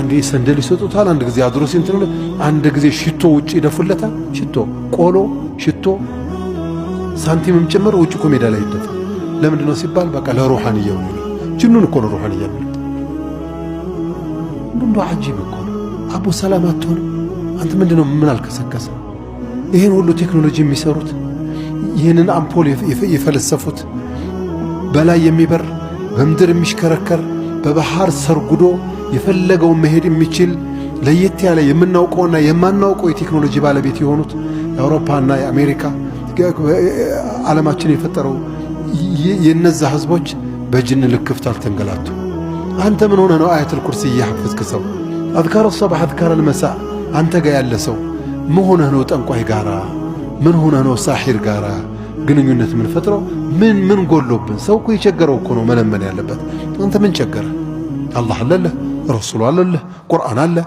አንዴ ሰንደል ይሰጡታል፣ አንድ ጊዜ አድሮስ እንትን፣ አንድ ጊዜ ሽቶ ውጪ ይደፉለታል። ሽቶ ቆሎ፣ ሽቶ ሳንቲምም ጭምር ውጪ እኮ ሜዳ ላይ ይደፋል። ለምንድን ነው ሲባል በቃ ለሩሃንያው ነው። ጅኑን እኮ ነው ሩሃንያ ነው። እንዶ አጂብ እኮ ነው። አቡ ሰላም አትሆን አንተ ምንድነው? ምን አልከሰከሰ? ይሄን ሁሉ ቴክኖሎጂ የሚሰሩት ይሄንን አምፖል የፈለሰፉት በላይ የሚበር በምድር የሚሽከረከር በባህር ሰርጉዶ የፈለገውን መሄድ የሚችል ለየት ያለ የምናውቀውና የማናውቀው የቴክኖሎጂ ባለቤት የሆኑት የአውሮፓና የአሜሪካ ዓለማችን የፈጠረው የነዛ ህዝቦች በጅን ልክፍት አልተንገላቱ። አንተ ምን ሆነ ነው አያተል ኩርሲ እያሐፈዝክ ሰው አዝካረ الصباح አዝካረ المساء አንተ ጋር ያለ ሰው ምን ሆነ ነው ጠንቋይ ጋራ ምን ሆነ ነው ሳሒር ጋራ ግንኙነት ምን ፈጥረው ምን ጎሎብን? ሰው እኮ የቸገረው እኮ ነው መለመን ያለበት። አንተ ምን ቸገረ? አላህ አለልህ፣ ረሱሉ አለልህ፣ ቁርአን አለ